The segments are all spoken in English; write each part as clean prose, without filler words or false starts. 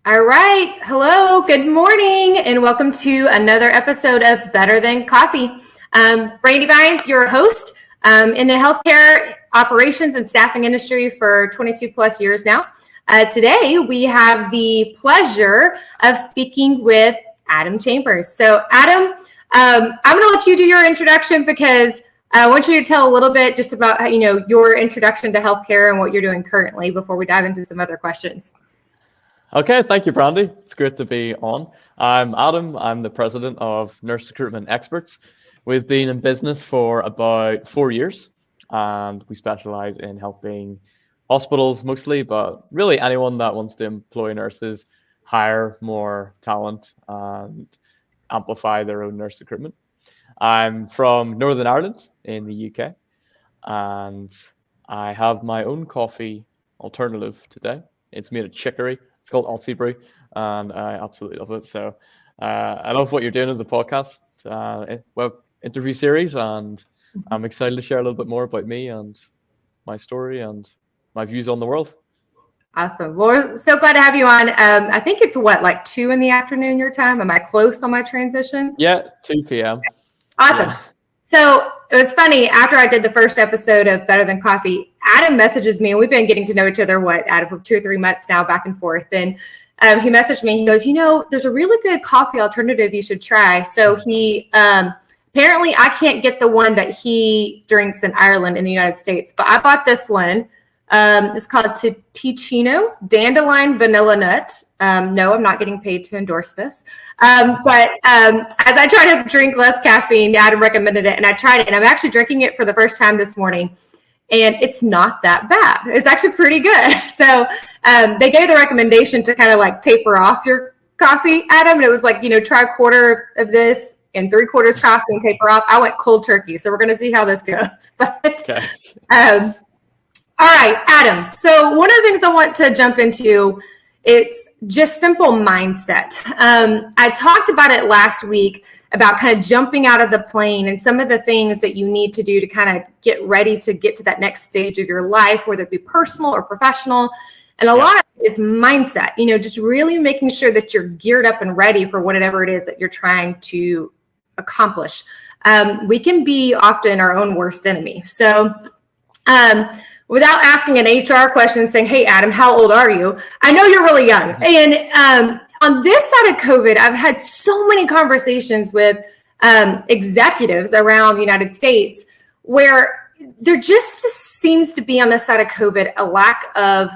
All right. Hello. Good morning, and welcome to another episode of Better Than Coffee. Brandy Vines, your host in the healthcare operations and staffing industry for 22 plus years now. Today, we have the pleasure of speaking with Adam Chambers. So, Adam, I'm going to let you do your introduction because I want you to tell a little bit just about your introduction to healthcare and what you're doing currently before we dive into some other questions. Okay, thank you, Brandy. It's great to be on. I'm Adam. I'm the president of Nurse Recruitment Experts. We've been in business for about 4 years, and we specialize in helping hospitals mostly, but really anyone that wants to employ nurses, hire more talent, and amplify their own nurse recruitment. I'm from Northern Ireland in the UK, and I have my own coffee alternative today. It's made of chicory. It's called Aussie Brew, and I absolutely love it. So I love what you're doing in the podcast, interview series, and I'm excited to share a little bit more about me and my story and my views on the world. Awesome. Well, we're so glad to have you on. I think it's like 2 p.m. your time. Am I close on my transition? Yeah, 2 p.m. Awesome. Yeah. So it was funny, after I did the first episode of Better Than Coffee, Adam messages me, and we've been getting to know each other, Adam, for 2 or 3 months now, back and forth. And he messaged me, he goes, there's a really good coffee alternative you should try. So he, apparently I can't get the one that he drinks in Ireland in the United States, but I bought this one. It's called Ticino Dandelion Vanilla Nut. No, I'm not getting paid to endorse this. But as I try to drink less caffeine, Adam recommended it, and I tried it, and I'm actually drinking it for the first time this morning, and it's not that bad. It's actually pretty good. So they gave the recommendation to kind of like taper off your coffee, Adam, and it was like, try a quarter of this and 3/4 coffee and taper off. I went cold turkey, so we're going to see how this goes. But okay. All right, Adam. So one of the things I want to jump into, it's just simple mindset. I talked about it last week about kind of jumping out of the plane and some of the things that you need to do to kind of get ready to get to that next stage of your life, whether it be personal or professional. And a lot of it is mindset, just really making sure that you're geared up and ready for whatever it is that you're trying to accomplish. We can be often our own worst enemy. So, without asking an HR question saying, hey, Adam, how old are you? I know you're really young. And on this side of COVID, I've had so many conversations with executives around the United States where there just seems to be on this side of COVID a lack of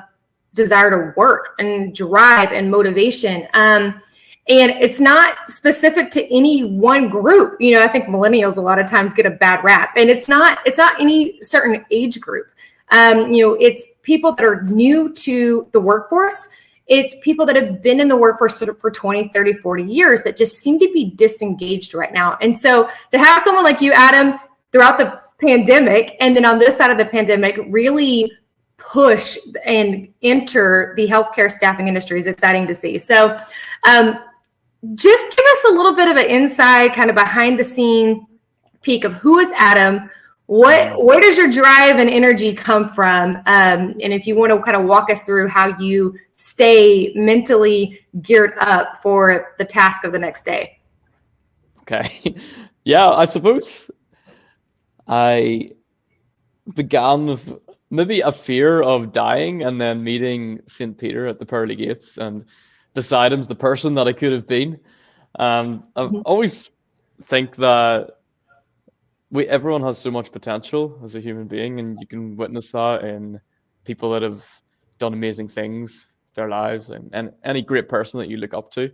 desire to work and drive and motivation. And it's not specific to any one group. I think millennials a lot of times get a bad rap, and it's not any certain age group. It's people that are new to the workforce. It's people that have been in the workforce for 20, 30, 40 years that just seem to be disengaged right now. And so to have someone like you, Adam, throughout the pandemic, and then on this side of the pandemic, really push and enter the healthcare staffing industry is exciting to see. So just give us a little bit of an inside, kind of behind the scene peek of who is Adam. Where does your drive and energy come from? And if you want to kind of walk us through how you stay mentally geared up for the task of the next day. Okay. Yeah, I suppose I began with maybe a fear of dying and then meeting St. Peter at the pearly gates, and beside him's the person that I could have been. I've always think that everyone has so much potential as a human being, and you can witness that in people that have done amazing things with their lives, and any great person that you look up to.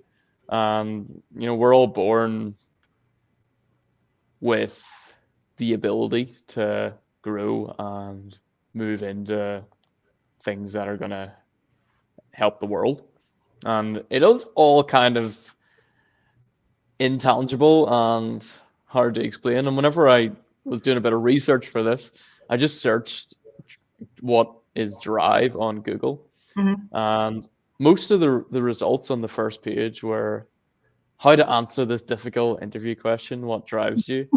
We're all born with the ability to grow and move into things that are going to help the world. And it is all kind of intangible and hard to explain. And whenever I was doing a bit of research for this, I just searched what is drive on Google. And most of the results on the first page were how to answer this difficult interview question, what drives you?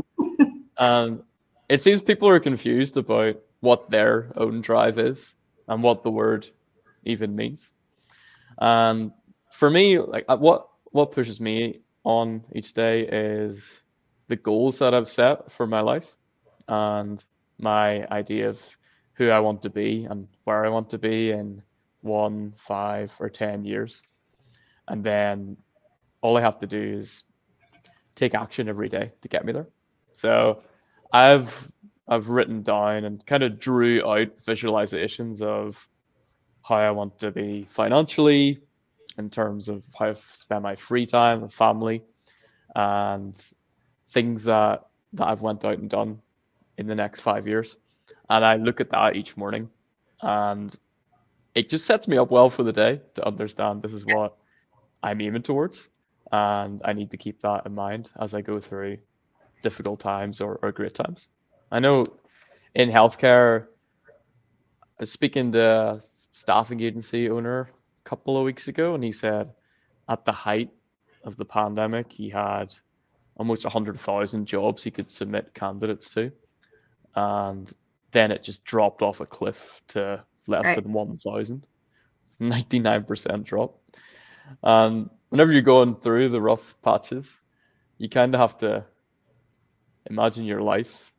And it seems people are confused about what their own drive is and what the word even means. And for me, like what pushes me on each day is the goals that I've set for my life and my idea of who I want to be and where I want to be in 1, 5, or 10 years. And then all I have to do is take action every day to get me there. So I've I've written down and kind of drew out visualizations of how I want to be financially, in terms of how I spend my free time with family, and things that I've went out and done in the next 5 years. And I look at that each morning, and it just sets me up well for the day to understand this is what I'm aiming towards, and I need to keep that in mind as I go through difficult times or great times. I know in healthcare, I was speaking to a staffing agency owner a couple of weeks ago, and he said at the height of the pandemic, he had almost 100,000 jobs he could submit candidates to, and then it just dropped off a cliff to less Right. than 1,000, 99% drop. And whenever you're going through the rough patches, you kind of have to imagine your life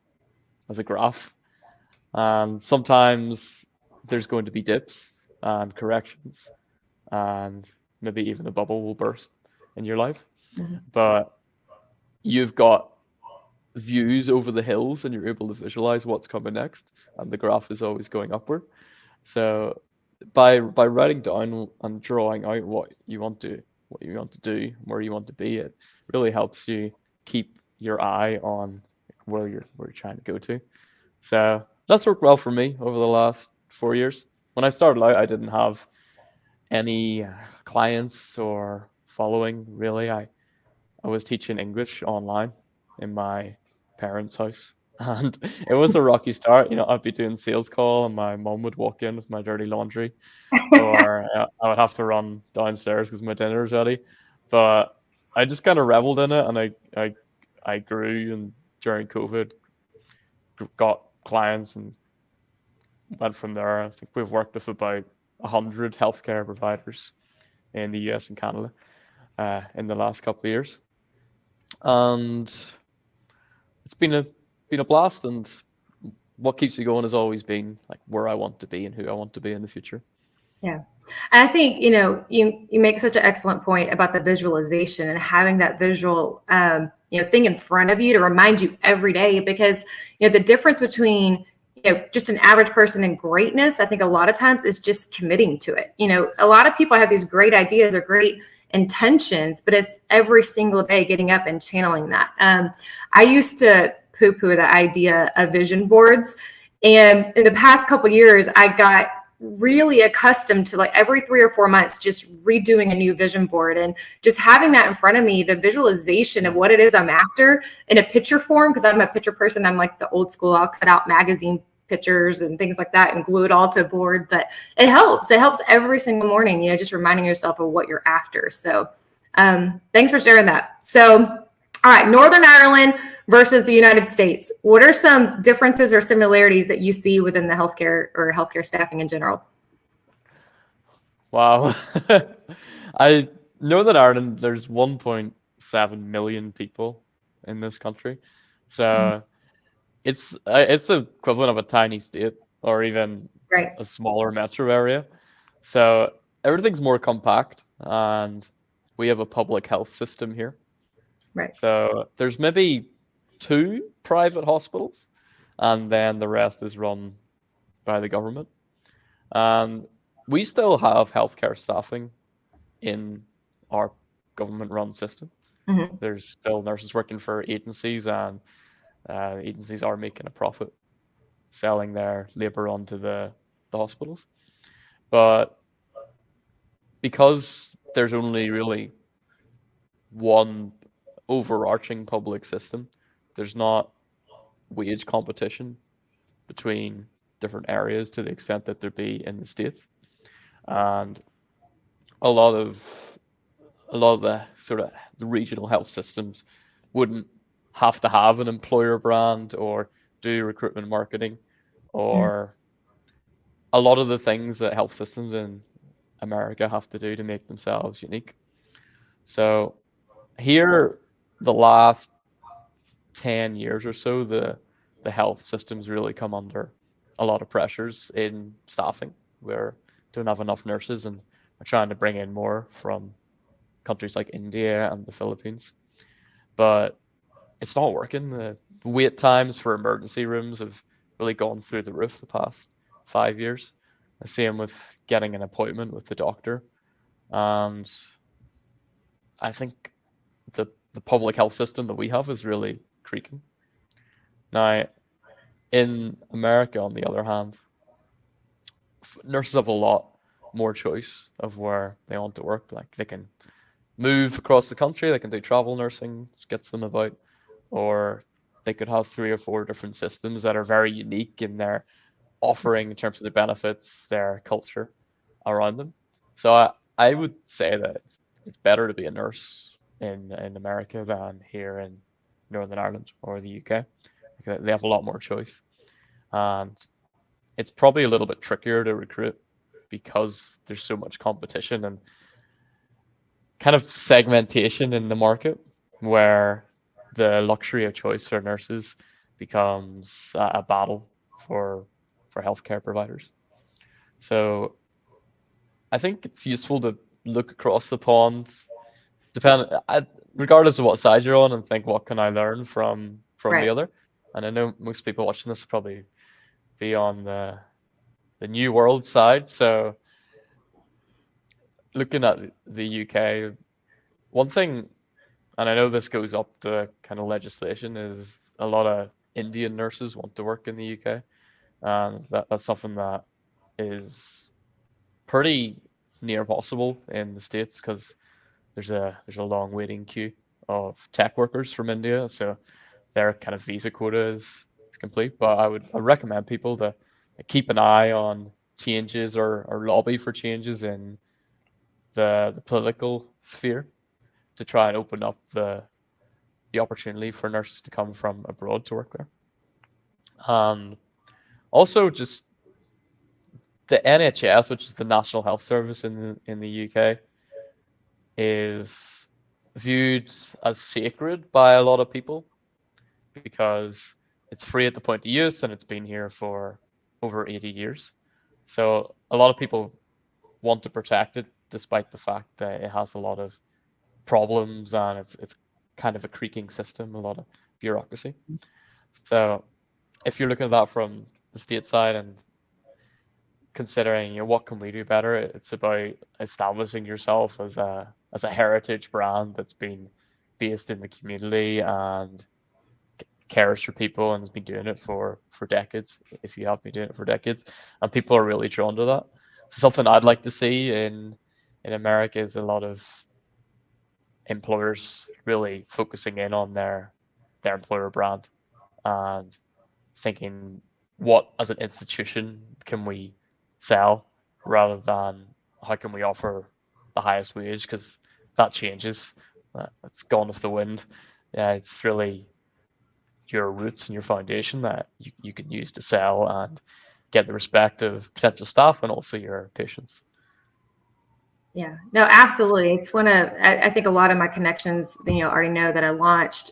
as a graph. And sometimes there's going to be dips and corrections, and maybe even a bubble will burst in your life. Mm-hmm. But you've got views over the hills and you're able to visualize what's coming next, and the graph is always going upward. So by writing down and drawing out what you want to do, where you want to be, it really helps you keep your eye on where you're trying to go to. So that's worked well for me over the last 4 years. When I started out, I didn't have any clients or following really. I was teaching English online in my parents' house. And it was a rocky start. I'd be doing sales call and my mom would walk in with my dirty laundry, or I would have to run downstairs because my dinner was ready. But I just kind of reveled in it, and I grew, and during COVID got clients and went from there. I think we've worked with about 100 healthcare providers in the US and Canada in the last couple of years, and it's been a blast. And what keeps me going has always been like where I want to be and who I want to be in the future. Yeah. And I think, you make such an excellent point about the visualization and having that visual, thing in front of you to remind you every day, because, the difference between, just an average person and greatness, I think a lot of times is just committing to it. A lot of people have these great ideas or great intentions, but it's every single day getting up and channeling that. I used to poo-poo the idea of vision boards. And in the past couple of years, I got really accustomed to, like, every 3 or 4 months just redoing a new vision board and just having that in front of me, the visualization of what it is I'm after in a picture form, because I'm a picture person. I'm like the old school, I'll cut out magazine pictures and things like that and glue it all to a board. But it helps every single morning, just reminding yourself of what you're after. So thanks for sharing that. So all right, Northern Ireland versus the United States. What are some differences or similarities that you see within the healthcare or healthcare staffing in general? Wow. I know that Ireland, there's 1.7 million people in this country. So it's the equivalent of a tiny state or even Right. a smaller metro area. So everything's more compact, and we have a public health system here. Right. So there's maybe 2 private hospitals, and then the rest is run by the government. And we still have healthcare staffing in our government-run system. Mm-hmm. There's still nurses working for agencies, and agencies are making a profit selling their labor onto the hospitals. But because there's only really one overarching public system, there's not wage competition between different areas to the extent that there be in the States. And a lot of the sort of the regional health systems wouldn't have to have an employer brand or do recruitment marketing, or a lot of the things that health systems in America have to do to make themselves unique. So here, the last 10 years or so, the health system's really come under a lot of pressures in staffing. We don't have enough nurses, and we're trying to bring in more from countries like India and the Philippines. But it's not working. The wait times for emergency rooms have really gone through the roof the past 5 years. Same with getting an appointment with the doctor. And I think the public health system that we have is really creaking. Now, in America, on the other hand, nurses have a lot more choice of where they want to work. Like they can move across the country, they can do travel nursing, which gets them about, or they could have 3 or 4 different systems that are very unique in their offering in terms of their benefits, their culture around them. So I would say that it's better to be a nurse in America than here in Northern Ireland or the UK. They have a lot more choice. And it's probably a little bit trickier to recruit because there's so much competition and kind of segmentation in the market where the luxury of choice for nurses becomes a battle for healthcare providers. So I think it's useful to look across the pond, regardless of what side you're on, and think, what can I learn from Right. the other? And I know most people watching this will probably be on the new world side. So looking at the UK, one thing, and I know this goes up to kind of legislation, is a lot of Indian nurses want to work in the UK. And that's something that is pretty near impossible in the States because there's a long waiting queue of tech workers from India, so their kind of visa quota is complete. But I would recommend people to keep an eye on changes or lobby for changes in the political sphere to try and open up the opportunity for nurses to come from abroad to work there. Also, just the NHS, which is the National Health Service in the UK, is viewed as sacred by a lot of people because it's free at the point of use and it's been here for over 80 years. So a lot of people want to protect it, despite the fact that it has a lot of problems and it's kind of a creaking system, a lot of bureaucracy. So if you're looking at that from the state side and considering, what can we do better, it's about establishing yourself as a heritage brand that's been based in the community and cares for people and has been doing it for decades, if you have been doing it for decades, and people are really drawn to that. So something I'd like to see in America is a lot of employers really focusing in on their employer brand and thinking, what as an institution can we sell, rather than how can we offer the highest wage, because that changes. It's gone with the wind. It's really your roots and your foundation that you can use to sell and get the respect of potential staff and also your patients. Yeah, no, absolutely. It's one of, I think a lot of my connections, already know that I launched,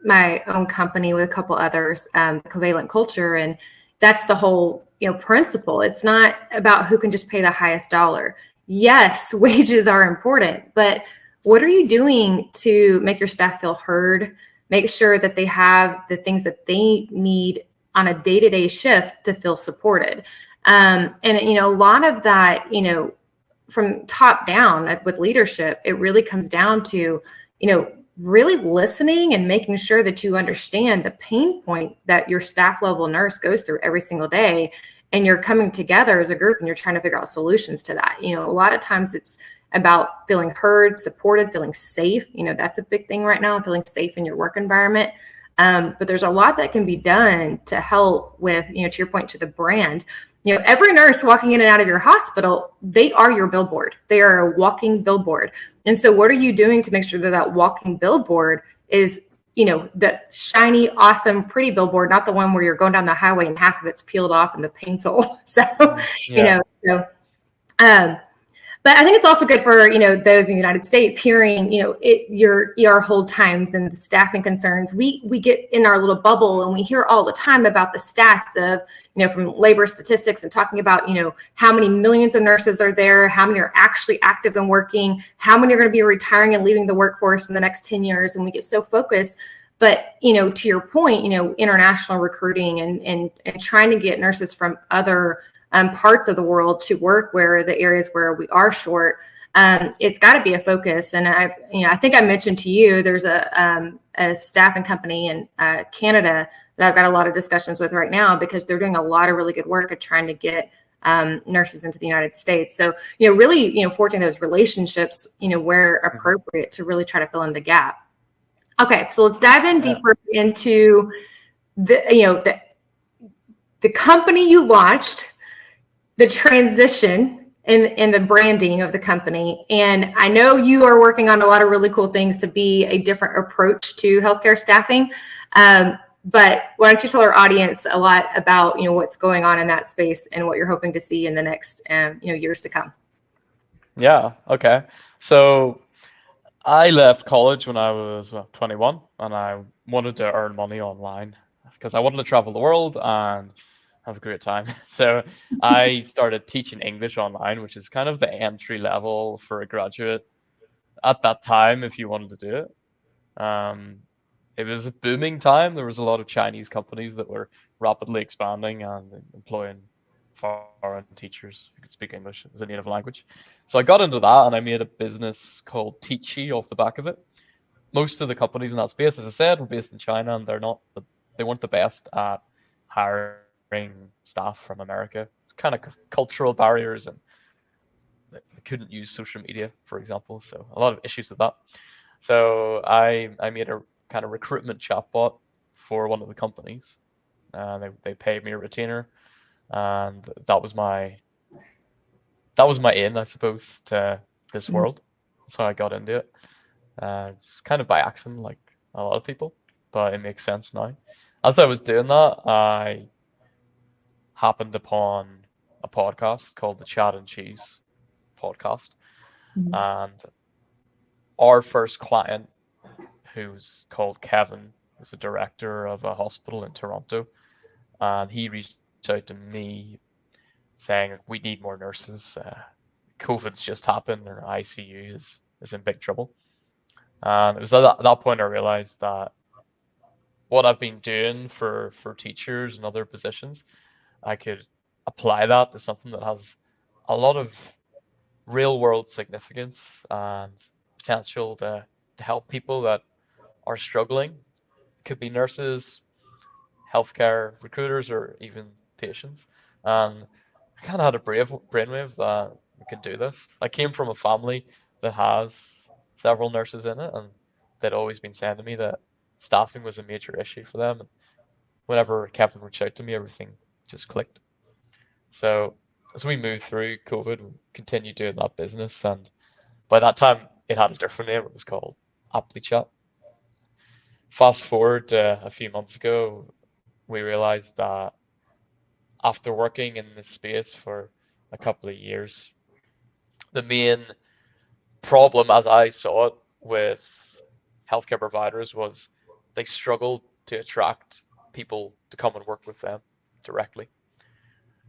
my own company with a couple others, Covalent Culture. And that's the whole, principle. It's not about who can just pay the highest dollar. Yes, wages are important, but what are you doing to make your staff feel heard? Make sure that they have the things that they need on a day-to-day shift to feel supported. And, a lot of that, from top down with leadership, it really comes down to, really listening and making sure that you understand the pain point that your staff level nurse goes through every single day. And you're coming together as a group and you're trying to figure out solutions to that. A lot of times it's about feeling heard, supported, feeling safe. That's a big thing right now, feeling safe in your work environment. But there's a lot that can be done to help with, to your point, to the brand. Every nurse walking in and out of your hospital, they are your billboard. They are a walking billboard. And so what are you doing to make sure that that walking billboard is, that shiny, awesome, pretty billboard, not the one where you're going down the highway and half of it's peeled off and the paint's old. So, Yeah. so But I think it's also good for, those in the United States hearing, your ER hold times and the staffing concerns. We get in our little bubble and we hear all the time about the stats of, from labor statistics and talking about, how many millions of nurses are there, how many are actually active and working, how many are going to be retiring and leaving the workforce in the next 10 years. And we get so focused. But, to your point, international recruiting and trying to get nurses from other parts of the world to work where the areas where we are short, it's got to be a focus. And I think I mentioned to you, there's a staffing company in Canada that I've got a lot of discussions with right now because they're doing a lot of really good work at trying to get nurses into the United States. So, really, forging those relationships, where appropriate to really try to fill in the gap. Okay, so let's dive in deeper into the company you launched, the transition in the branding of the company. And I know you are working on a lot of really cool things to be a different approach to healthcare staffing. But why don't you tell our audience a lot about, what's going on in that space and what you're hoping to see in the next, years to come? Yeah, okay. So I left college when I was 21, and I wanted to earn money online because I wanted to travel the world and have a great time. So I started teaching English online, which is kind of the entry level for a graduate at that time if you wanted to do it. It was a booming time. There was a lot of Chinese companies that were rapidly expanding and employing foreign teachers who could speak English as a native language. So I got into that and I made a business called Teachy off the back of it. Most of the companies in that space, as I said, were based in China, and they weren't the best at hiring staff from America. It's kind of cultural barriers, and they couldn't use social media, for example. So a lot of issues with that. So I made a kind of recruitment chatbot for one of the companies. They paid me a retainer, and that was my in, I suppose, to this world. That's how I got into it. It's kind of by accident, like a lot of people, but it makes sense now. As I was doing that, I happened upon a podcast called the Chat and Cheese podcast, and our first client, who's called Kevin, was the director of a hospital in Toronto, and he reached out to me saying, we need more nurses. COVID's just happened, and ICU is in big trouble. And it was at that point I realized that what I've been doing for teachers and other positions, I could apply that to something that has a lot of real world significance and potential to help people that are struggling. It could be nurses, healthcare recruiters, or even patients. And I kind of had a brainwave that we could do this. I came from a family that has several nurses in it, and they'd always been saying to me that staffing was a major issue for them. And whenever Kevin reached out to me, everything just clicked. So as we moved through COVID, we continued doing that business, and by that time it had a different name. It was called ApplyChat. Fast forward a few months ago, we realized that after working in this space for a couple of years, the main problem, as I saw it, with healthcare providers was they struggled to attract people to come and work with them directly.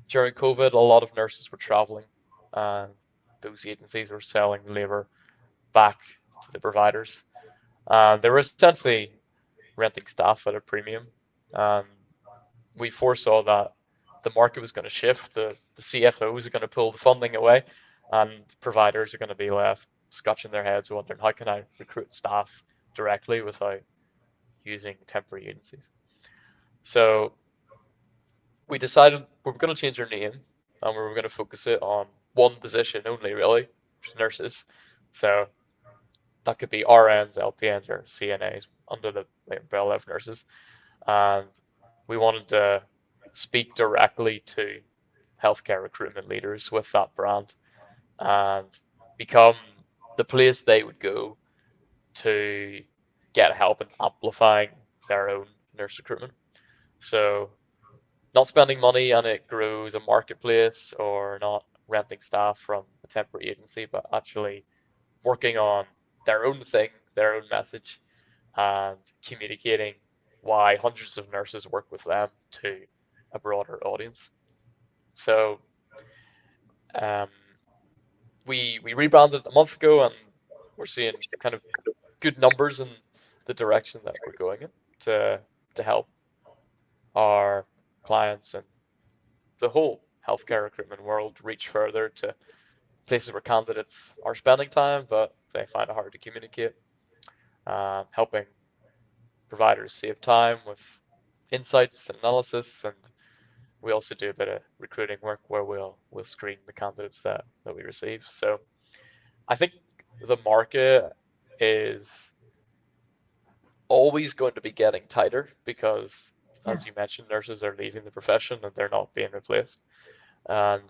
During COVID, a lot of nurses were traveling, and those agencies were selling labor back to the providers. They were essentially renting staff at a premium. We foresaw that the market was going to shift. The CFOs are going to pull the funding away, and providers are going to be left scratching their heads wondering, how can I recruit staff directly without using temporary agencies? So we decided we were going to change our name, and we were going to focus it on one position only, really, which is nurses. So that could be RNs, LPNs, or CNAs under the umbrella of nurses. And we wanted to speak directly to healthcare recruitment leaders with that brand and become the place they would go to get help in amplifying their own nurse recruitment. So not spending money on it grows a marketplace, or not renting staff from a temporary agency, but actually working on their own thing, their own message, and communicating why hundreds of nurses work with them to a broader audience. So um, we rebranded a month ago, and we're seeing kind of good numbers in the direction that we're going in to help our clients and the whole healthcare recruitment world reach further to places where candidates are spending time, but they find it hard to communicate. Helping providers save time with insights and analysis, and we also do a bit of recruiting work where we'll screen the candidates that we receive. So I think the market is always going to be getting tighter because, as you mentioned, nurses are leaving the profession and they're not being replaced. And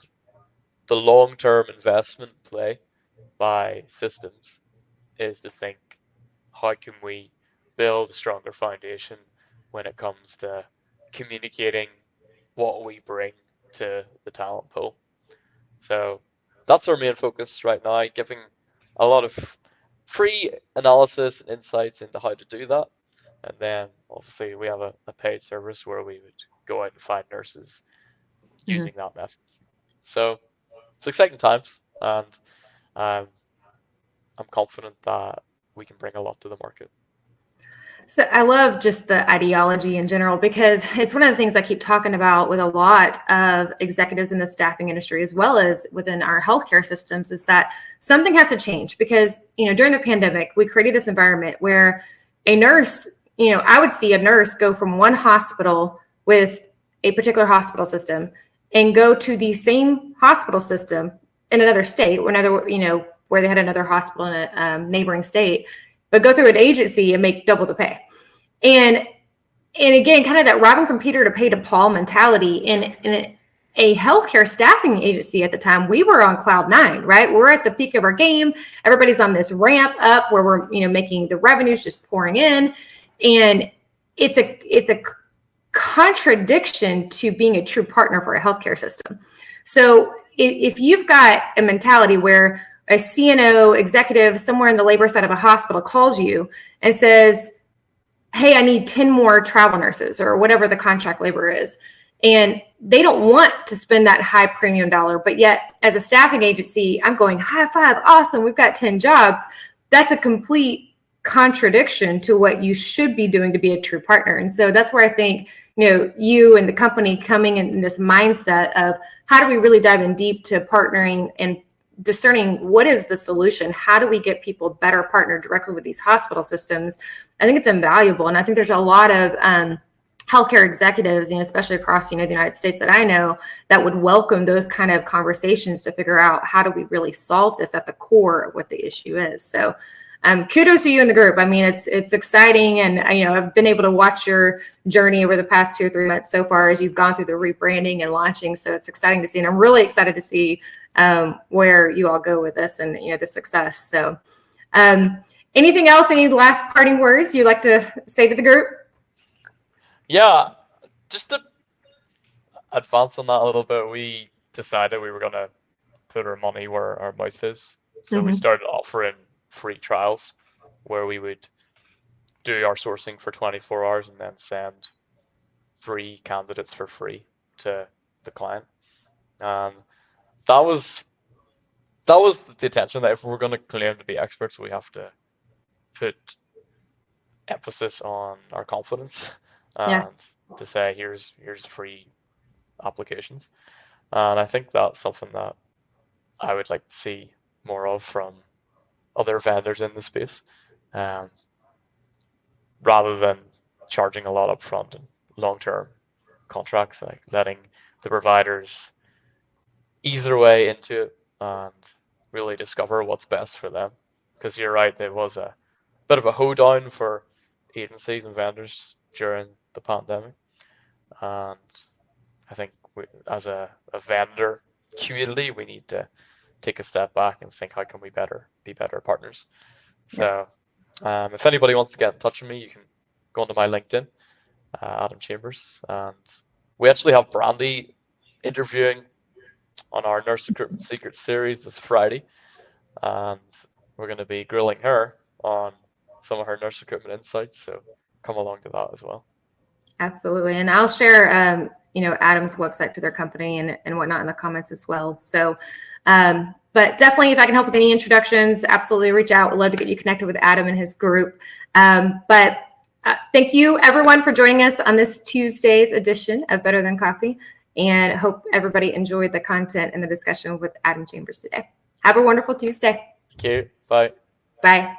the long-term investment play by systems is to think, how can we build a stronger foundation when it comes to communicating what we bring to the talent pool? So that's our main focus right now, giving a lot of free analysis and insights into how to do that. And then obviously we have a paid service where we would go out and find nurses using that method. So it's exciting times, and um, I'm confident that we can bring a lot to the market. So I love just the ideology in general, because it's one of the things I keep talking about with a lot of executives in the staffing industry, as well as within our healthcare systems, is that something has to change. Because, during the pandemic, we created this environment where a nurse, I would see a nurse go from one hospital with a particular hospital system and go to the same hospital system in another state, or where they had another hospital in a neighboring state, but go through an agency and make double the pay. And again, kind of that robbing from Peter to pay to Paul mentality. In a healthcare staffing agency at the time, we were on cloud nine, right? We're at the peak of our game. Everybody's on this ramp up where we're, making the revenues just pouring in. And it's a contradiction to being a true partner for a healthcare system. So if you've got a mentality where a CNO executive somewhere in the labor side of a hospital calls you and says, hey, I need 10 more travel nurses, or whatever the contract labor is, and they don't want to spend that high premium dollar, but yet as a staffing agency, I'm going, high five, awesome, we've got 10 jobs. That's a complete contradiction to what you should be doing to be a true partner. And so that's where I think, you and the company coming in this mindset of how do we really dive in deep to partnering and discerning what is the solution? How do we get people better partnered directly with these hospital systems? I think it's invaluable. And I think there's a lot of healthcare executives, especially across, the United States, that I know, that would welcome those kind of conversations to figure out how do we really solve this at the core of what the issue is. So kudos to you and the group. I mean, it's exciting. And, I've been able to watch your journey over the past 2 or 3 months so far as you've gone through the rebranding and launching. So it's exciting to see. And I'm really excited to see where you all go with this and, the success. So anything else, any last parting words you'd like to say to the group? Yeah, just to advance on that a little bit, we decided we were going to put our money where our mouth is. So we started offering free trials where we would do our sourcing for 24 hours and then send 3 candidates for free to the client. And that was the intention, that if we're going to claim to be experts, we have to put emphasis on our confidence and to say here's free applications. And I think that's something that I would like to see more of from other vendors in the space, rather than charging a lot up front and long-term contracts, like letting the providers ease their way into it and really discover what's best for them. Because you're right, there was a bit of a hoedown for agencies and vendors during the pandemic. And I think as a vendor community, we need to take a step back and think, how can we be better partners? So if anybody wants to get in touch with me, you can go onto my LinkedIn, Adam Chambers. And we actually have Brandy interviewing on our Nurse Recruitment Secret series this Friday, and we're going to be grilling her on some of her nurse recruitment insights. So come along to that as well. Absolutely. And I'll share, Adam's website to their company and whatnot in the comments as well. So, but definitely if I can help with any introductions, absolutely reach out. We'd love to get you connected with Adam and his group. But thank you everyone for joining us on this Tuesday's edition of Better Than Coffee, and hope everybody enjoyed the content and the discussion with Adam Chambers today. Have a wonderful Tuesday. Thank you. Bye. Bye.